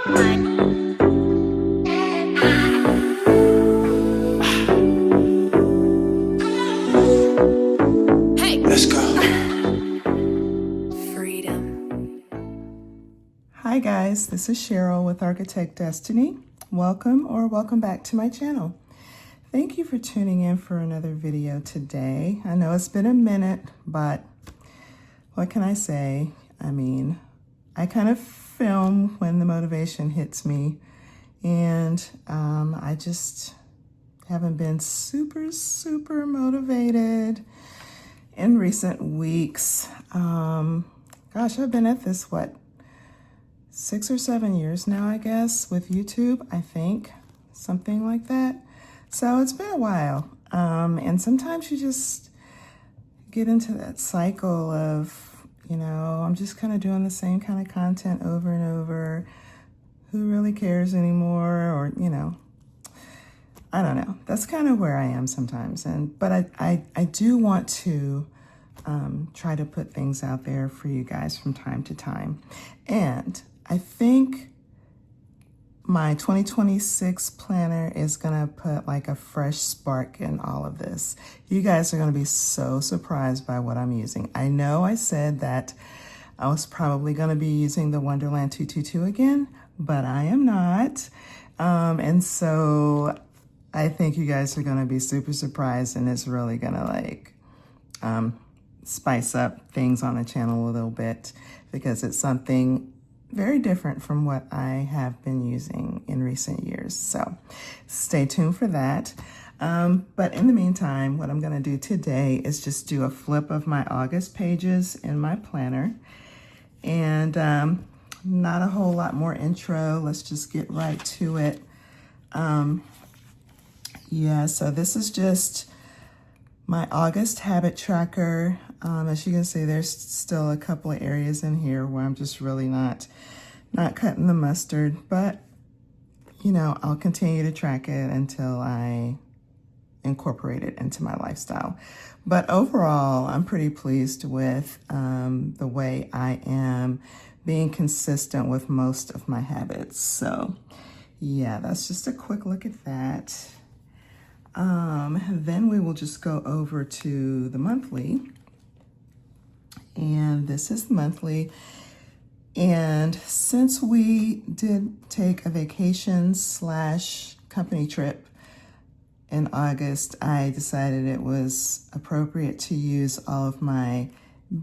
Let's go. Hi guys, this is Cheryl with Architect Destiny. Welcome back to my channel. Thank you for tuning in for another video today. I know it's been a minute, but what can I say? I mean, I kind of film when the motivation hits me, and I just haven't been super motivated in recent weeks. Gosh, I've been at this, 6 or 7 years now, I guess, with YouTube, I think, something like that. So it's been a while. And sometimes you just get into that cycle of, I'm just kind of doing the same kind of content over and over. Who really cares anymore? Or, I don't know. That's kind of where I am sometimes. But I do want to try to put things out there for you guys from time to time. And I think my 2026 planner is gonna put like a fresh spark in all of this. You guys are gonna be so surprised by what I'm using. I know I said that I was probably gonna be using the Wonderland 222 again, but I am not. And so I think you guys are gonna be super surprised, and it's really gonna spice up things on the channel a little bit, because it's something very different from what I have been using in recent years. So stay tuned for that. But in the meantime, what I'm gonna do today is just do a flip of my August pages in my planner. And not a whole lot more intro. Let's just get right to it. Yeah, so this is just my August habit tracker. As you can see, there's still a couple of areas in here where I'm just really not cutting the mustard, but I'll continue to track it until I incorporate it into my lifestyle. But overall, I'm pretty pleased with the way I am being consistent with most of my habits. So yeah, that's just a quick look at that. Then we will just go over to the monthly. And this is the monthly. And since we did take a vacation / company trip in August, I decided it was appropriate to use all of my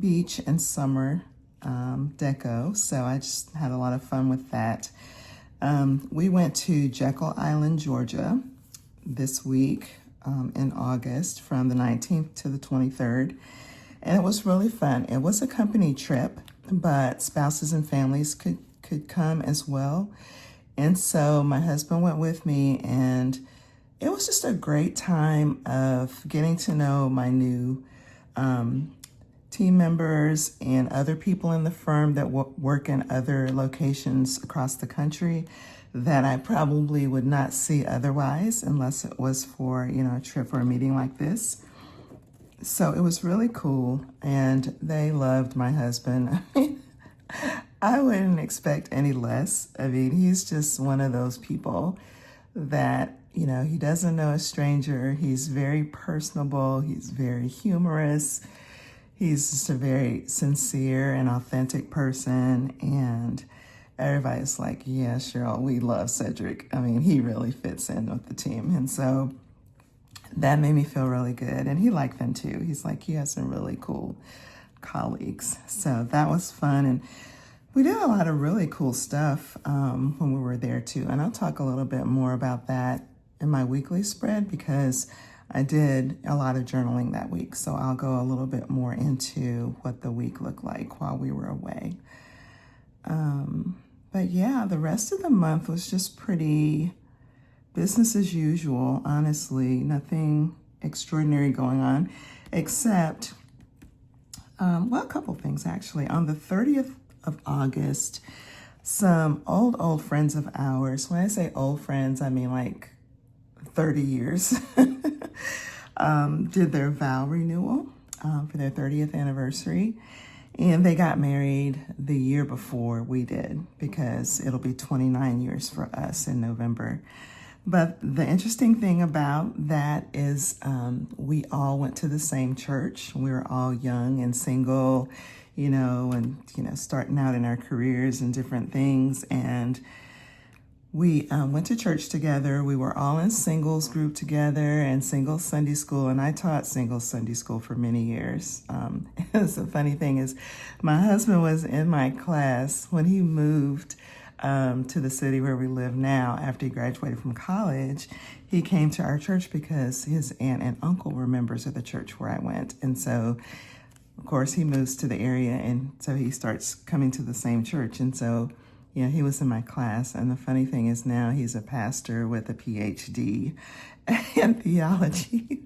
beach and summer deco. So I just had a lot of fun with that. We went to Jekyll Island, Georgia this week in August from the 19th to the 23rd. And it was really fun. It was a company trip, but spouses and families could come as well. And so my husband went with me, and it was just a great time of getting to know my new team members and other people in the firm that work in other locations across the country that I probably would not see otherwise unless it was for, a trip or a meeting like this. So it was really cool, and they loved my husband. I wouldn't expect any less. I mean, he's just one of those people that, he doesn't know a stranger. He's very personable. He's very humorous. He's just a very sincere and authentic person. And everybody's like, yeah, Cheryl, we love Cedric. I mean, he really fits in with the team. And so that made me feel really good. And he liked them too. He's like, he has some really cool colleagues. So that was fun. And we did a lot of really cool stuff when we were there too. And I'll talk a little bit more about that in my weekly spread, because I did a lot of journaling that week. So I'll go a little bit more into what the week looked like while we were away. But yeah, the rest of the month was just pretty business as usual, honestly. Nothing extraordinary going on, except, a couple things actually. On the 30th of August, some old friends of ours, when I say old friends, I mean like 30 years, did their vow renewal for their 30th anniversary. And they got married the year before we did, because it'll be 29 years for us in November. But the interesting thing about that is we all went to the same church. We were all young and single, starting out in our careers and different things. And we went to church together. We were all in singles group together and single Sunday school. And I taught single Sunday school for many years. The funny thing is, my husband was in my class when he moved to the city where we live now. After he graduated from college, he came to our church because his aunt and uncle were members of the church where I went. And so, of course, he moves to the area, and so he starts coming to the same church. And so, he was in my class. And the funny thing is, now he's a pastor with a PhD in theology,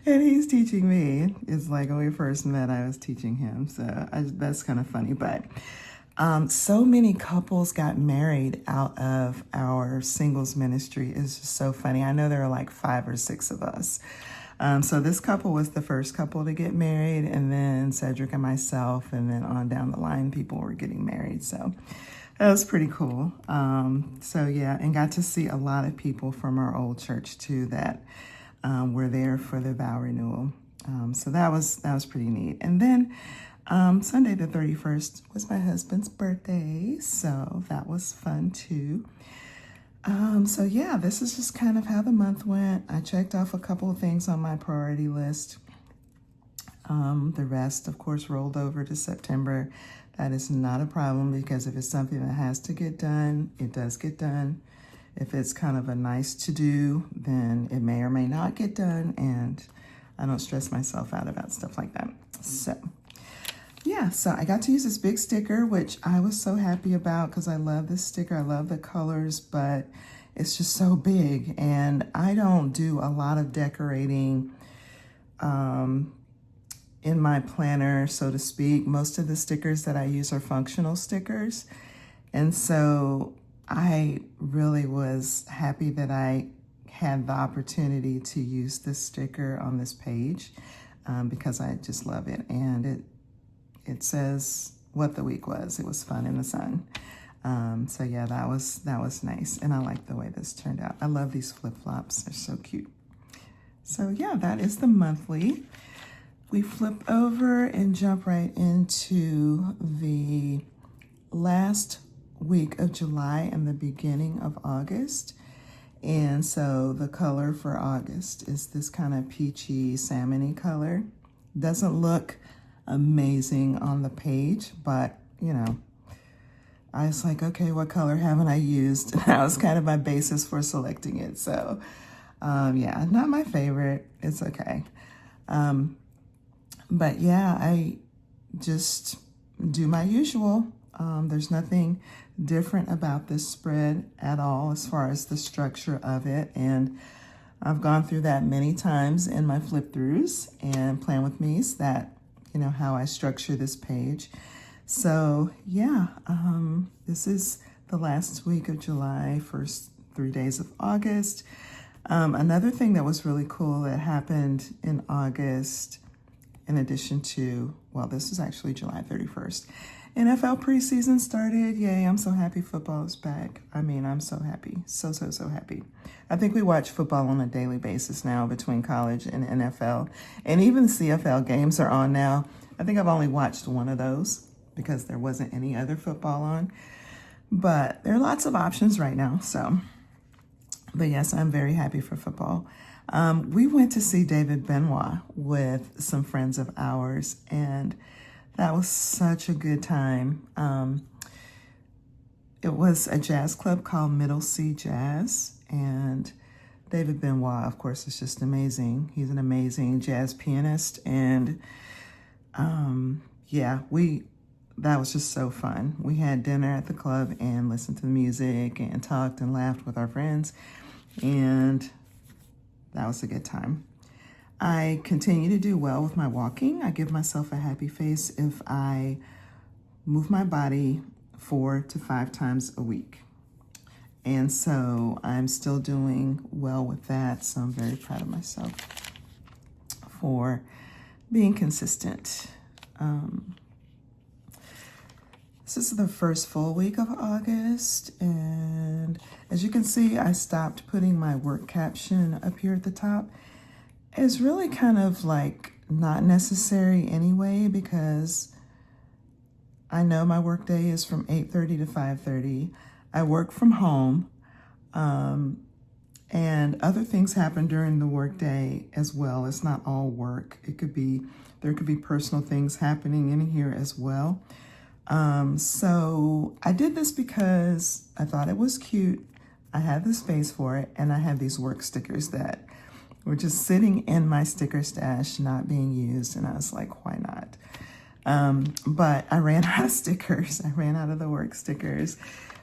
and he's teaching me. It's like when we first met, I was teaching him. So that's kind of funny. But so many couples got married out of our singles ministry. It's just so funny. I know there are like 5 or 6 of us. So this couple was the first couple to get married, and then Cedric and myself, and then on down the line, people were getting married. So that was pretty cool. And got to see a lot of people from our old church too that were there for the vow renewal. So that was pretty neat. And then Sunday the 31st was my husband's birthday, so that was fun too. This is just kind of how the month went. I checked off a couple of things on my priority list. The rest, of course, rolled over to September. That is not a problem, because if it's something that has to get done, it does get done. If it's kind of a nice to do, then it may or may not get done, and I don't stress myself out about stuff like that. So I got to use this big sticker, which I was so happy about, because I love this sticker. I love the colors, but it's just so big, and I don't do a lot of decorating in my planner, so to speak. Most of the stickers that I use are functional stickers. And so I really was happy that I had the opportunity to use this sticker on this page, because I just love it. And it says what the week was. It was fun in the sun. That was nice. And I like the way this turned out. I love these flip-flops. They're so cute. So that is the monthly. We flip over and jump right into the last week of July and the beginning of August. And so the color for August is this kind of peachy salmon-y color. Doesn't look amazing on the page, but I was like, okay, what color haven't I used? That was kind of my basis for selecting it. So not my favorite. It's okay. I just do my usual. There's nothing different about this spread at all as far as the structure of it. And I've gone through that many times in my flip throughs and Plan With Me's, that, how I structure this page. So this is the last week of July, first 3 days of August. Another thing that was really cool that happened in August, in addition to, this is actually July 31st. NFL preseason started. Yay, I'm so happy football is back. I'm so happy. So happy. I think we watch football on a daily basis now between college and NFL. And even CFL games are on now. I think I've only watched one of those because there wasn't any other football on. But there are lots of options right now. But yes, I'm very happy for football. We went to see David Benoit with some friends of ours, and that was such a good time. It was a jazz club called Middle C Jazz, and David Benoit, of course, is just amazing. He's an amazing jazz pianist, and that was just so fun. We had dinner at the club and listened to the music and talked and laughed with our friends, and that was a good time. I continue to do well with my walking. I give myself a happy face if I move my body 4 to 5 times a week. And so I'm still doing well with that. So I'm very proud of myself for being consistent. This is the first full week of August, and as you can see, I stopped putting my work caption up here at the top. It's really kind of like not necessary anyway, because I know my work day is from 8:30 to 5:30. I work from home, and other things happen during the work day as well. It's not all work. There could be personal things happening in here as well. So I did this because I thought it was cute. I had the space for it, and I had these work stickers that were just sitting in my sticker stash, not being used, and I was like, why not? But I ran out of stickers. I ran out of the work stickers,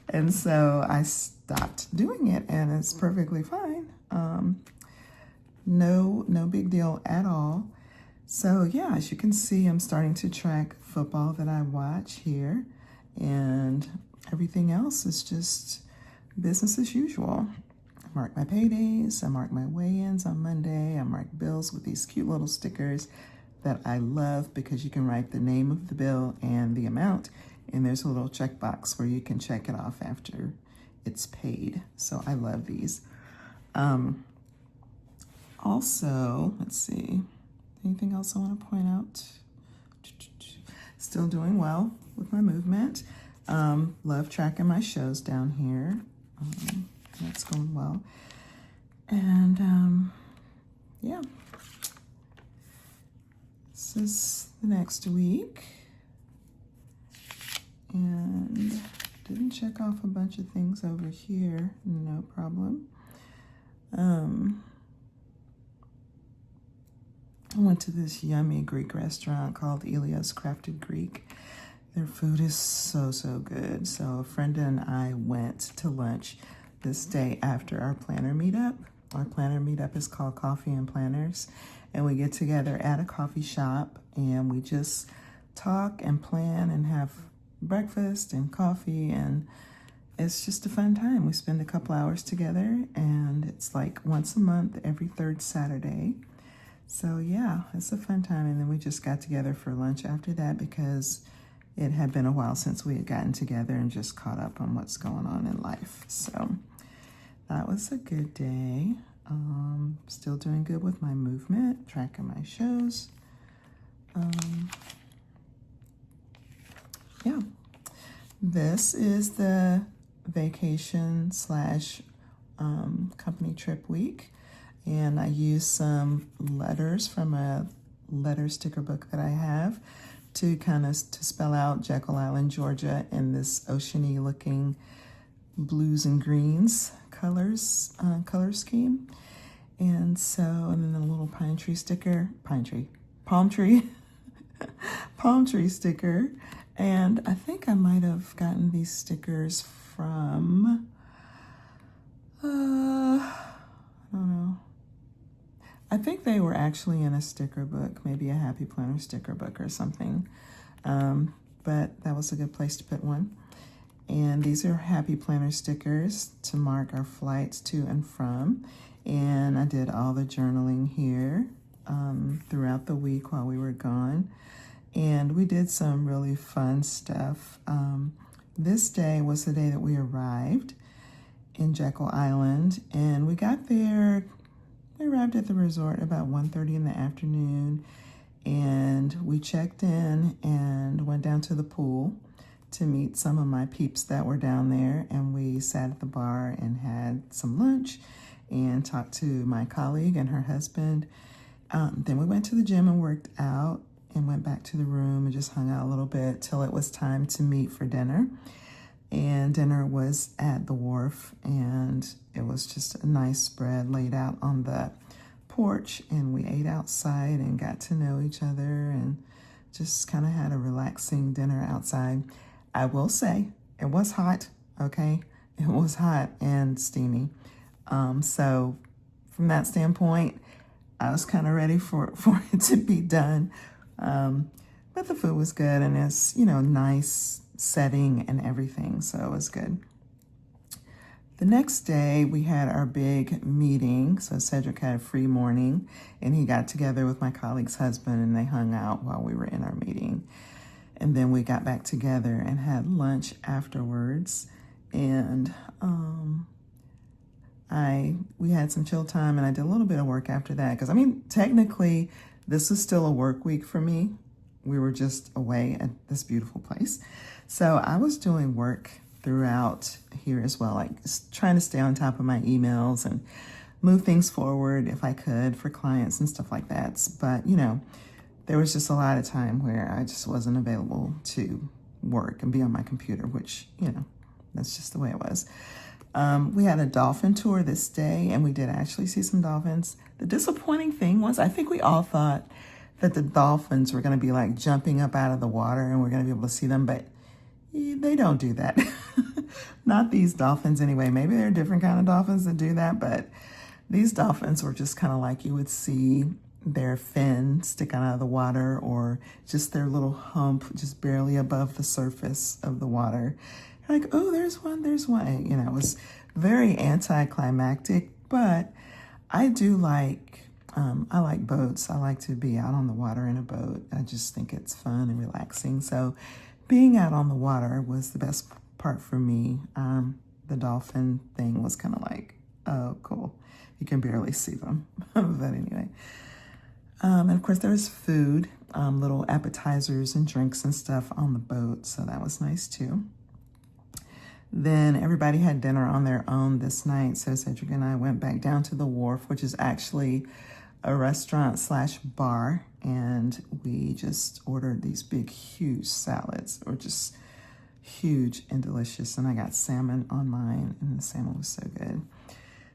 and so I stopped doing it, and it's perfectly fine. No big deal at all. So yeah, as you can see, I'm starting to track football that I watch here, and everything else is just business as usual. I mark my paydays, I mark my weigh-ins on Monday, I mark bills with these cute little stickers that I love because you can write the name of the bill and the amount, and there's a little checkbox where you can check it off after it's paid. So I love these. Also, let's see, anything else I want to point out? Still doing well with my movement. Love tracking my shows down here. That's going well. And yeah, this is the next week. And didn't check off a bunch of things over here. No problem. I went to this yummy Greek restaurant called Elia's Crafted Greek. Their food is so good. So a friend and I went to lunch this day after our planner meetup. Our planner meetup is called Coffee and Planners, and we get together at a coffee shop and we just talk and plan and have breakfast and coffee, and it's just a fun time. We spend a couple hours together, and it's like once a month, every third Saturday. So yeah, it's a fun time. And then we just got together for lunch after that because it had been a while since we had gotten together and just caught up on what's going on in life. So that was a good day. Still doing good with my movement, tracking my shows. Yeah, this is the vacation slash company trip week. And I used some letters from a letter sticker book that I have to kind of to spell out Jekyll Island, Georgia, in this oceany looking blues and greens color scheme. And so, and then a little palm tree sticker. And I think I might have gotten these stickers from, I don't know. I think they were actually in a sticker book, maybe a Happy Planner sticker book or something. But that was a good place to put one. And these are Happy Planner stickers to mark our flights to and from. And I did all the journaling here throughout the week while we were gone. And we did some really fun stuff. This day was the day that we arrived in Jekyll Island, and we got there. We arrived at the resort about 1:30 in the afternoon, and we checked in and went down to the pool to meet some of my peeps that were down there, and we sat at the bar and had some lunch and talked to my colleague and her husband. Then we went to the gym and worked out and went back to the room and just hung out a little bit till it was time to meet for dinner. And dinner was at the wharf, and it was just a nice spread laid out on the porch, and we ate outside and got to know each other and just kind of had a relaxing dinner outside. I will say it was hot, okay? It was hot and steamy. So from that standpoint, I was kind of ready for it to be done. But the food was good, and it's, nice setting and everything, so it was good. The next day, we had our big meeting. So Cedric had a free morning, and he got together with my colleague's husband, and they hung out while we were in our meeting. And then we got back together and had lunch afterwards. And we had some chill time, and I did a little bit of work after that. Because, I mean, technically, this was still a work week for me. We were just away at this beautiful place. So I was doing work throughout here as well, like trying to stay on top of my emails and move things forward if I could for clients and stuff like that. But, you know, there was just a lot of time where I just wasn't available to work and be on my computer, which, you know, that's just the way it was. We had a dolphin tour this day, and we did actually see some dolphins. The disappointing thing was, I think we all thought that the dolphins were going to be like jumping up out of the water and we're going to be able to see them, but they don't do that. Not these dolphins anyway. Maybe there are different kind of dolphins that do that, but these dolphins were just kind of like you would see their fin sticking out of the water, or just their little hump just barely above the surface of the water. Like, oh, there's one. You know, it was very anticlimactic, but I do like, I like boats. I like to be out on the water in a boat. I just think it's fun and relaxing. So being out on the water was the best part for me. The dolphin thing was kind of like, oh, cool. You can barely see them. But anyway. And of course, there was food, little appetizers and drinks and stuff on the boat. So that was nice too. Then everybody had dinner on their own this night. So Cedric and I went back down to the wharf, which is actually a restaurant/bar. And we just ordered these big, huge salads, or just huge and delicious. And I got salmon on mine, and the salmon was so good.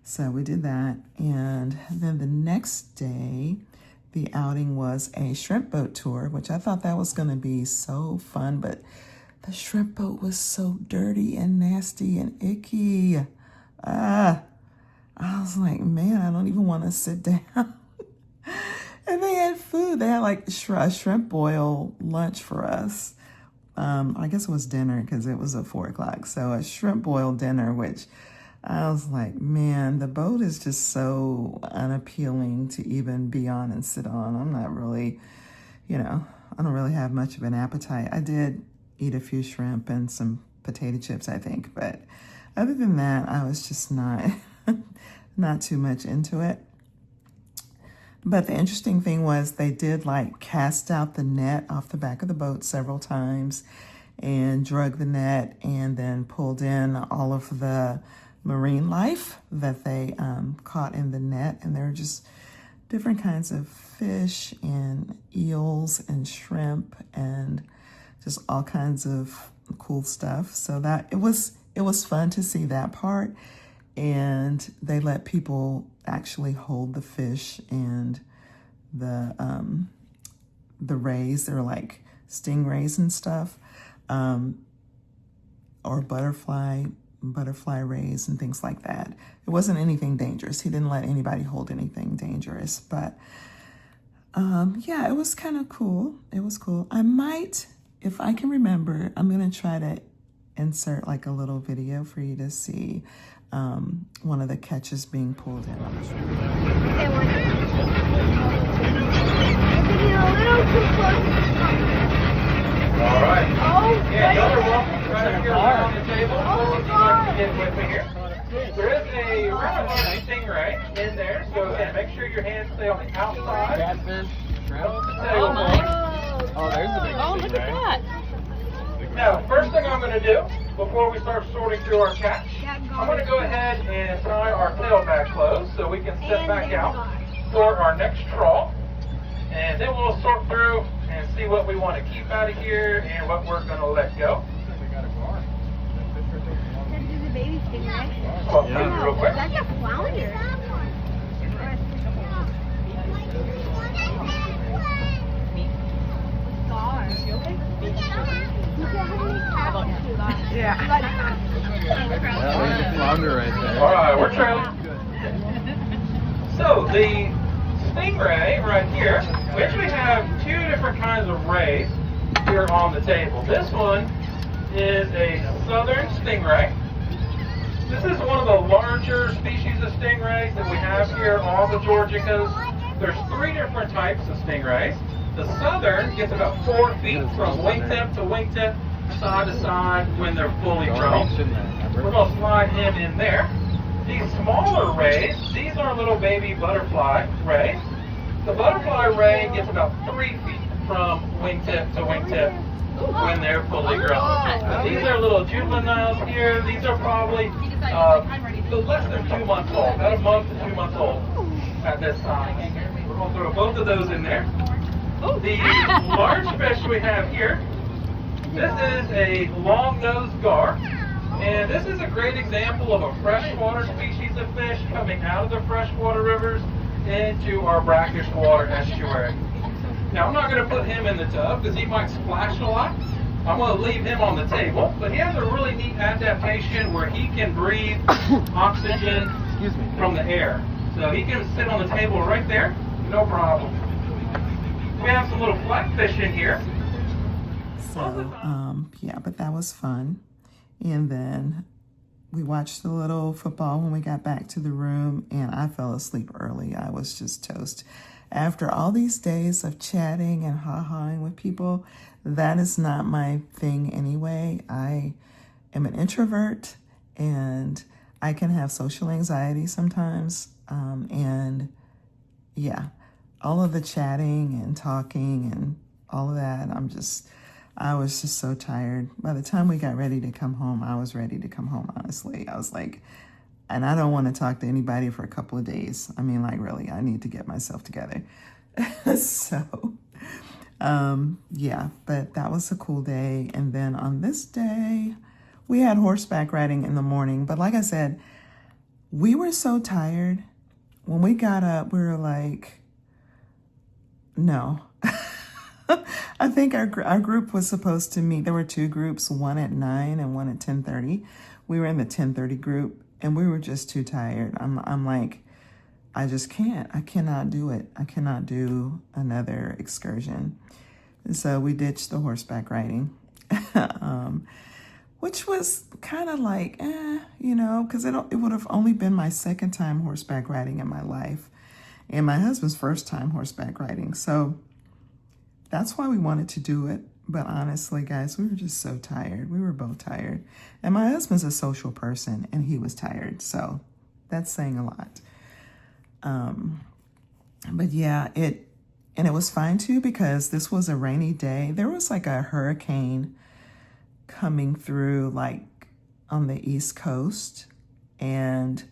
So we did that. And then the next day, the outing was a shrimp boat tour, which I thought that was going to be so fun, but the shrimp boat was so dirty and nasty and icky. I was like, man, I don't even want to sit down. And they had food. They had like a shrimp boil lunch for us. I guess it was dinner because it was at 4 o'clock. So a shrimp boil dinner, which I was like, man, the boat is just so unappealing to even be on and sit on. I'm not really, you know, I don't really have much of an appetite. I did eat a few shrimp and some potato chips, I think. But other than that, I was just not too much into it. But the interesting thing was they did like cast out the net off the back of the boat several times and drug the net and then pulled in all of the marine life that they caught in the net. And there were just different kinds of fish and eels and shrimp and just all kinds of cool stuff. So that it was fun to see that part. And they let people actually hold the fish and the rays. They were like stingrays and stuff, or butterfly rays and things like that. It wasn't anything dangerous. He didn't let anybody hold anything dangerous. But yeah, it was kind of cool. It was cool. I might, if I can remember, I'm going to try to insert like a little video for you to see one of the catches being pulled in. All right. Oh, yeah, y'all are welcome right up here around the table. Oh, if you'd like to get with me here. There is a rather stingray in there, so again, make sure your hands stay on the outside. Catfish, shrimp. Oh, nice. Oh, there's a big stingray. Oh, look at that. Now, first thing I'm going to do, before we start sorting through our catch, I'm going to go ahead and tie our tail back closed so we can step back out for our next trawl. And then we'll sort through and see what we want to keep out of here and what we're going to let go. This is a baby stingray. So I'll put it real quick. That's a flounder. Yeah, there's a flounder right there. All right, we're trailing. So the stingray right here, we actually have two different kinds of rays here on the table. This one is a southern stingray. This is one of the larger species of stingrays that we have here on the Georgia coast. There's three different types of stingrays. The southern gets about 4 feet from wingtip to wingtip, side to side when they're fully grown. We're going to slide him in there. These smaller rays, these are little baby butterfly rays. The butterfly ray gets about 3 feet from wingtip to wingtip when they're fully grown. These are little juveniles here. These are probably less than 2 months old, about a month to 2 months old at this time. We're going to throw both of those in there. The large fish we have here, this is a long-nosed gar, and this is a great example of a freshwater species of fish coming out of the freshwater rivers into our brackish water estuary. Now, I'm not going to put him in the tub because he might splash a lot. I'm going to leave him on the table, but he has a really neat adaptation where he can breathe oxygen from the air. So he can sit on the table right there, no problem. We have some little flatfish in here. So, yeah, but that was fun. And then we watched a little football when we got back to the room, and I fell asleep early. I was just toast. After all these days of chatting and ha-haing with people, that is not my thing anyway. I am an introvert, and I can have social anxiety sometimes. And yeah, all of the chatting and talking and all of that, I was just so tired. By the time we got ready to come home, I was ready to come home, honestly. I was like, and I don't want to talk to anybody for a couple of days. I mean, like, really, I need to get myself together. So, yeah, but that was a cool day. And then on this day, we had horseback riding in the morning. But like I said, we were so tired. When we got up, we were like, no. I think our group was supposed to meet. There were 2 groups, one at 9 and one at 10:30. We were in the 10:30 group, and we were just too tired. I'm like, I just can't. I cannot do it. I cannot do another excursion. And so we ditched the horseback riding, which was kind of like, because it would have only been my second time horseback riding in my life, and my husband's first time horseback riding. So that's why we wanted to do it. But honestly, guys, we were just so tired. We were both tired. And my husband's a social person, and he was tired. So that's saying a lot. But yeah, it was fine too, because this was a rainy day. There was like a hurricane coming through like on the East Coast, and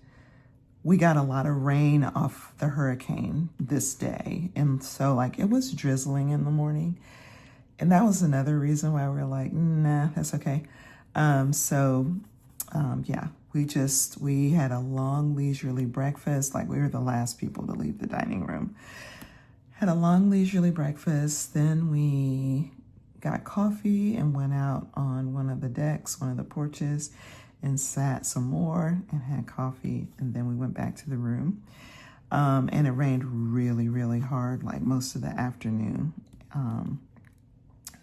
we got a lot of rain off the hurricane this day. And so like it was drizzling in the morning. And that was another reason why we were like, nah, that's okay. Yeah, we had a long leisurely breakfast. Like we were the last people to leave the dining room. Had a long leisurely breakfast. Then we got coffee and went out on one of the decks, one of the porches, and sat some more and had coffee. And then we went back to the room. And it rained really, really hard, like most of the afternoon.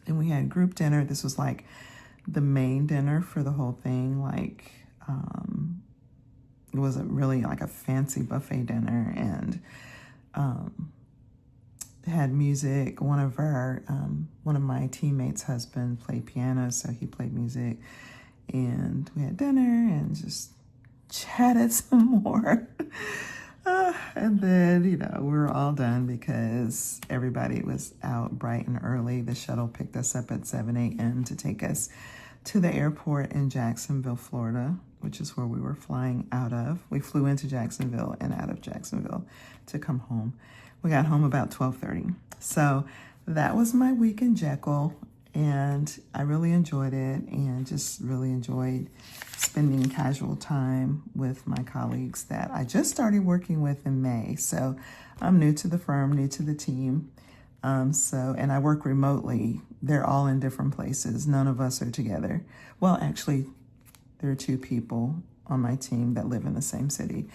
Then we had group dinner. This was like the main dinner for the whole thing. Like, it was really like a fancy buffet dinner, and had music. One of my teammates' husband played piano, so he played music. And we had dinner and just chatted some more. And then, we were all done because everybody was out bright and early. The shuttle picked us up at 7 a.m. to take us to the airport in Jacksonville, Florida, which is where we were flying out of. We flew into Jacksonville and out of Jacksonville to come home. We got home about 12:30. So that was my week in Jekyll. And I really enjoyed it, and just really enjoyed spending casual time with my colleagues that I just started working with in May. So I'm new to the firm, new to the team. And I work remotely. They're all in different places. None of us are together. Well, actually, there are 2 people on my team that live in the same city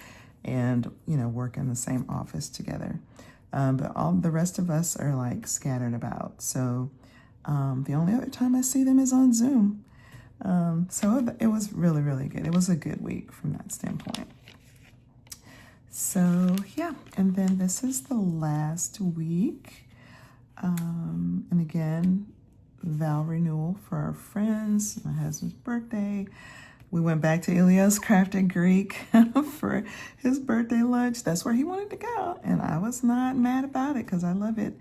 and, work in the same office together. But all the rest of us are like scattered about. So the only other time I see them is on Zoom. So it was really, really good. It was a good week from that standpoint. So yeah, and then this is the last week. And again, vow renewal for our friends, my husband's birthday. We went back to Ilios Crafted Greek for his birthday lunch. That's where he wanted to go. And I was not mad about it because I love it.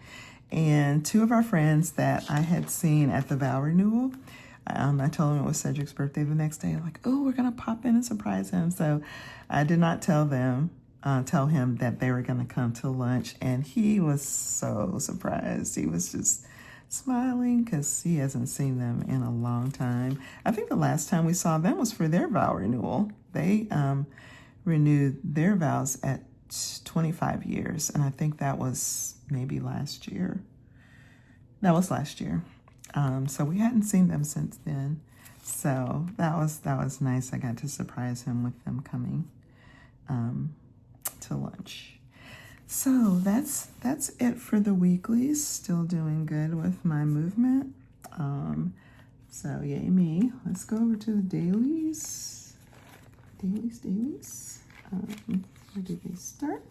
And two of our friends that I had seen at the vow renewal, I told them it was Cedric's birthday the next day. I'm like, oh, we're going to pop in and surprise him. So I did not tell him that they were going to come to lunch. And he was so surprised. He was just smiling because he hasn't seen them in a long time. I think the last time we saw them was for their vow renewal. They renewed their vows at 25 years. And I think that was maybe last year. That was last year. So we hadn't seen them since then. So that was nice. I got to surprise him with them coming to lunch. So that's it for the weeklies. Still doing good with my movement. So yay me. Let's go over to the dailies. Dailies. Where did they start?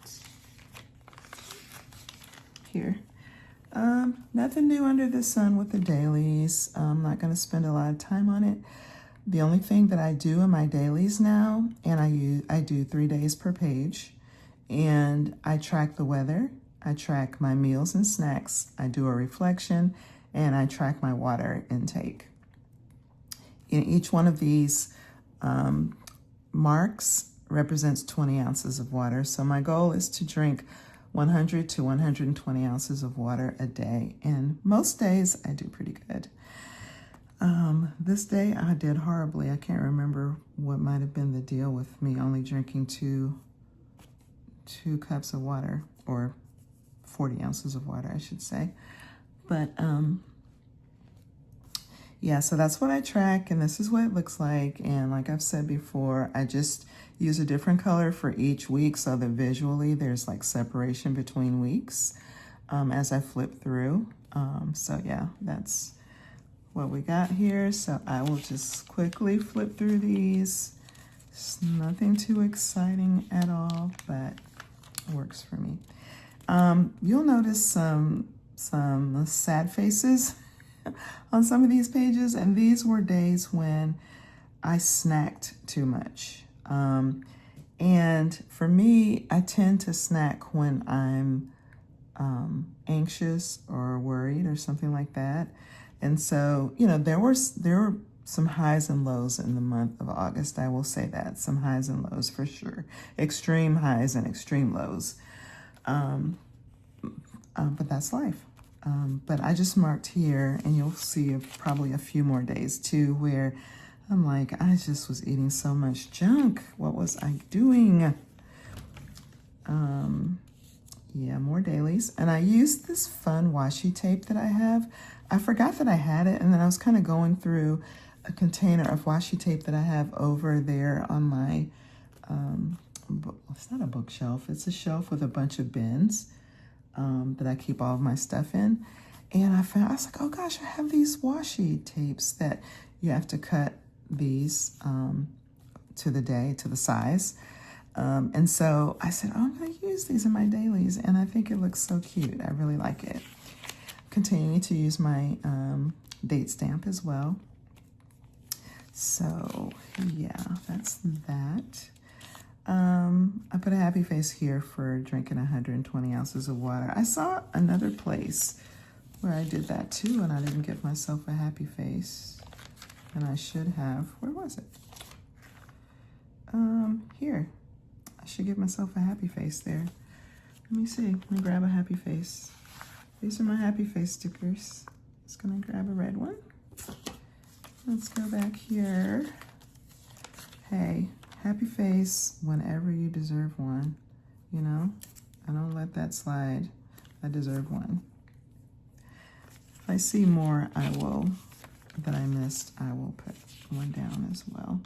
Here. Nothing new under the sun with the dailies. I'm not going to spend a lot of time on it. The only thing that I do in my dailies now, and I do 3 days per page, and I track the weather, I track my meals and snacks, I do a reflection, and I track my water intake. In each one of these marks represents 20 ounces of water. So my goal is to drink 100 to 120 ounces of water a day. And most days I do pretty good. This day I did horribly. I can't remember what might have been the deal with me only drinking two cups of water, or 40 ounces of water, I should say. But yeah, so that's what I track, and this is what it looks like. And like I've said before, I just use a different color for each week so that visually there's like separation between weeks as I flip through. So yeah, that's what we got here. So I will just quickly flip through these. It's nothing too exciting at all, but it works for me. You'll notice some sad faces on some of these pages, and these were days when I snacked too much. And for me, I tend to snack when I'm anxious or worried or something like that. And so, you know, there were some highs and lows in the month of August. I will say that. Some highs and lows for sure. Extreme highs and extreme lows. But that's life. But I just marked here, and you'll see probably a few more days too, where I'm like, I just was eating so much junk. What was I doing? Yeah, more dailies. And I used this fun washi tape that I have. I forgot that I had it, and then I was kind of going through a container of washi tape that I have over there on my, it's not a bookshelf, it's a shelf with a bunch of bins that I keep all of my stuff in. And I was like, oh gosh, I have these washi tapes that you have to cut these to the size. And so I said, oh, I'm going to use these in my dailies, and I think it looks so cute. I really like it. Continuing to use my date stamp as well. So yeah, that's that. I put a happy face here for drinking 120 ounces of water. I saw another place where I did that too, and I didn't give myself a happy face, and I should have. Where was it? Here. I should give myself a happy face there. Let me see. Let me grab a happy face. These are my happy face stickers. Just gonna grab a red one. Let's go back here. Hey, happy face whenever you deserve one. You know, I don't let that slide. I deserve one. If I see more that I missed, I will put one down as well.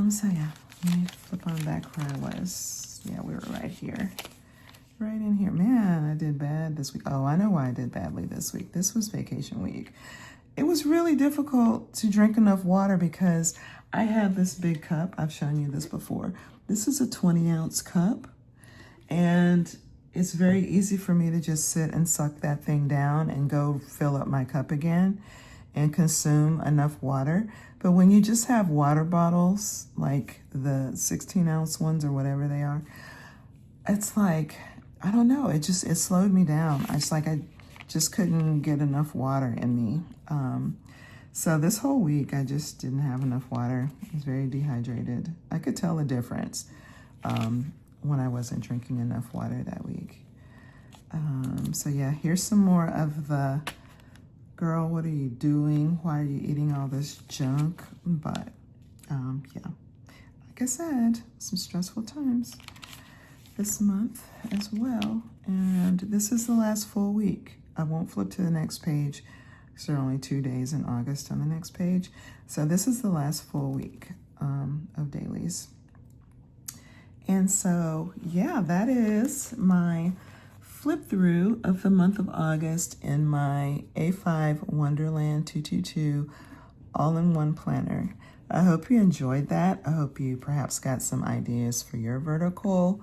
So yeah, let me flip on back where I was. Yeah, we were right here. Right in here. Man, I did bad this week. Oh, I know why I did badly this week. This was vacation week. It was really difficult to drink enough water because I have this big cup. I've shown you this before. This is a 20-ounce cup, and it's very easy for me to just sit and suck that thing down and go fill up my cup again and consume enough water. But when you just have water bottles, like the 16-ounce ones or whatever they are, it's like, I don't know, it slowed me down. I just couldn't get enough water in me. So this whole week, I just didn't have enough water. I was very dehydrated. I could tell the difference when I wasn't drinking enough water that week. So yeah, here's some more of the, girl, what are you doing? Why are you eating all this junk? But yeah, like I said, some stressful times this month as well. And this is the last full week. I won't flip to the next page because there are only 2 days in August on the next page. So this is the last full week of dailies. And so, yeah, that is my flip through of the month of August in my A5 Wonderland 222 all-in-one planner. I hope you enjoyed that. I hope you perhaps got some ideas for your vertical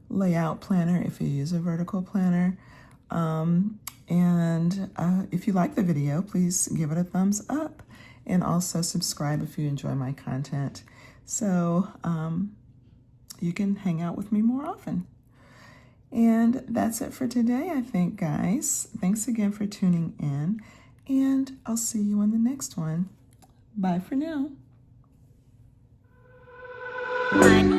layout planner if you use a vertical planner. If you like the video, please give it a thumbs up and also subscribe if you enjoy my content. So you can hang out with me more often. And that's it for today, I think, guys. Thanks again for tuning in, and I'll see you in the next one. Bye for now. Bye.